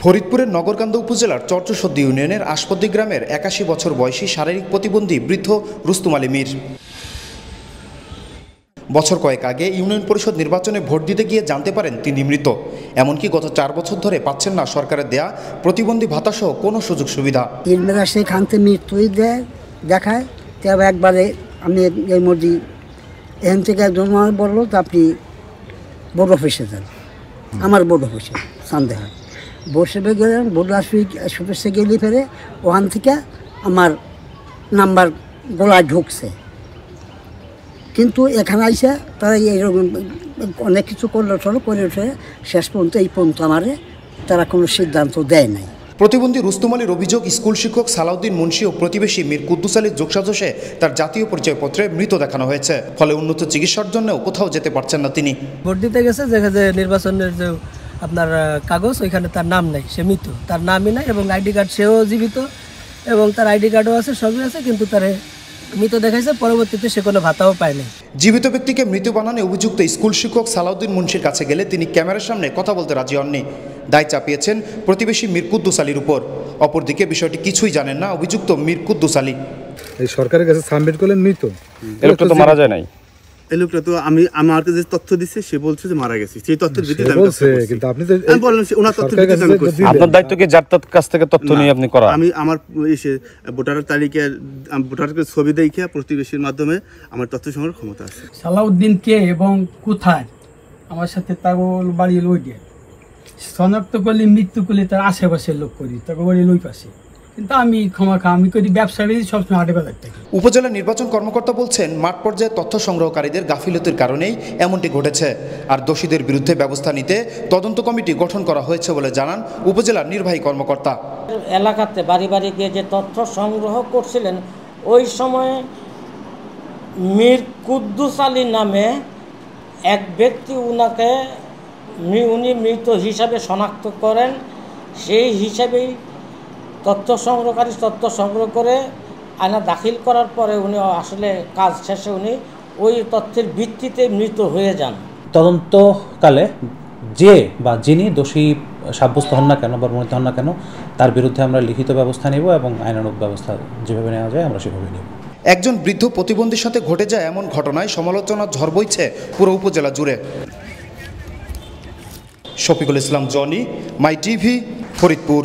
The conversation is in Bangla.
ফরিদপুরের নগরকান্দা উপজেলার চরচসদ্দি ইউনিয়নের আশপদ্দি গ্রামের ৮১ বছর বয়সী শারীরিক প্রতিবন্ধী বৃদ্ধ রুস্তুম আলী মীর বছর কয়েক আগে ইউনিয়ন পরিষদ নির্বাচনে ভোট দিতে গিয়ে জানতে পারেন তিনি মৃত। এমনকি গত ৪ বছর ধরে পাচ্ছেন না সরকারের দেয়া প্রতিবন্ধী ভাতাসহ কোনো সুযোগ সুবিধা। সেখানতে মৃত্যুই দেখায় তবে একবারে আমি এই মধ্যে এখান থেকে একজন বললো তো আপনি বোর্ড অফিসে যান। আমার বোর্ড অফিসে সন্দেহ বসে গেলেন, বোর্ড অফিসে গেলে ফেরে ওখান থেকে আমার নাম্বার গোলায় ঢুকছে, কিন্তু এখানে আইসা তারা এইরকম অনেক কিছু করে উঠে শেষ পর্যন্ত এই পর্যন্ত আমারে তারা কোনো সিদ্ধান্ত দেয় নাই। প্রতিবন্ধী রুস্তুম আলীর অভিযোগ, স্কুল শিক্ষক সালাউদ্দিন মুন্সি ও প্রতিবেশী মীর কুদ্দুস আলীর যোগসাজশে তার জাতীয় পরিচয়পত্রে মৃত দেখানো হয়েছে। ফলে উন্নত চিকিৎসার জন্যও কোথাও যেতে পারছেন না তিনি। ভোট দিতে গেছে যে নির্বাচনের যে আপনার কাগজ, ওইখানে তার নাম নেই, সে মৃত, তার নামই নাই এবং আইডি কার্ড সেও জীবিত এবং তার আইডি কার্ডও আছে, সবই আছে, কিন্তু তার মৃত দেখাইছে। পরবর্তীতে সে কোনো ভাতাও পায়নি। জীবিত ব্যক্তিকে মৃত বানানে অভিযুক্ত স্কুল শিক্ষক সালাউদ্দিন মুন্সির কাছে গেলে তিনি ক্যামেরার সামনে কথা বলতে রাজি হননি। দায় চাপিয়েছেন প্রতিবেশী মীর কুদ্দুস আলীর উপর। অপরদিকে বিষয়টি কিছুই জানেন না অভিযুক্ত মীর কুদ্দুস আলী। এই সরকারের কাছে সাবমিট করলেন মৃত, এই লোকটা তো মারা যায় নাই। এই লোকটা তো আমার কাছে তথ্য দিচ্ছে, সে বলছে যে মারা গেছে। সেই তথ্যের ভিত্তিতে আমি বলছি, কিন্তু আপনি তো বললেন ওনার তথ্যের ভিত্তিতে আমি করছি। আপনার দায়িত্ব কি যার কাছ থেকে তথ্য নিয়ে আপনি করা? আমি আমার এসে ভোটারের তালিকা, ভোটারের ছবি দেখিয়ে প্রতিবেশীর মাধ্যমে আমার তথ্য সংগ্রহের ক্ষমতা আছে। সালাউদ্দিন কে এবং কোথায় আমার সাথে তার বাড়ি লই দিয়ে শনাক্ত করলে, মৃত্যু করলে তার আশেপাশের লোক করি, তাকে বাড়ি লই পাশে, কিন্তু আমি আমি করি ব্যবসা সবসময় হাটে বাজার থেকে। উপজেলা নির্বাচন কর্মকর্তা বলছেন, মাঠ পর্যায়ে তথ্য সংগ্রহকারীদের গাফিলতির কারণেই এমনটি ঘটেছে। আর দোষীদের বিরুদ্ধে ব্যবস্থা নিতে তদন্ত কমিটি গঠন করা হয়েছে বলে জানান উপজেলার নির্বাহী কর্মকর্তা। এলাকাতে বাড়ি বাড়ি গিয়ে যে তথ্য সংগ্রহ করছিলেন, ওই সময়ে মীর কুদ্দুস আলী নামে এক ব্যক্তি উনি মৃত হিসাবে শনাক্ত করেন। সেই হিসাবেই তথ্য সংগ্রহকারী তথ্য সংগ্রহ করে আয়না দাখিল করার পরে উনি আসলে কাজ শেষে উনি ওই তথ্যের ভিত্তিতে মৃত হয়ে যান। তদন্তকালে যে বা যিনি দোষী সাব্যস্ত হন না কেন বা প্রমাণিত হন না কেন, তার বিরুদ্ধে আমরা লিখিত ব্যবস্থা নেব এবং আইনানুগ ব্যবস্থা যেভাবে নেওয়া যায় আমরা সেভাবে নেব। একজন বৃদ্ধ প্রতিবন্ধীর সাথে ঘটে যায় এমন ঘটনায় সমালোচনার ঝড় বইছে পুরো উপজেলা জুড়ে। শফিকুল ইসলাম জনি, মাই টিভি, ফরিদপুর।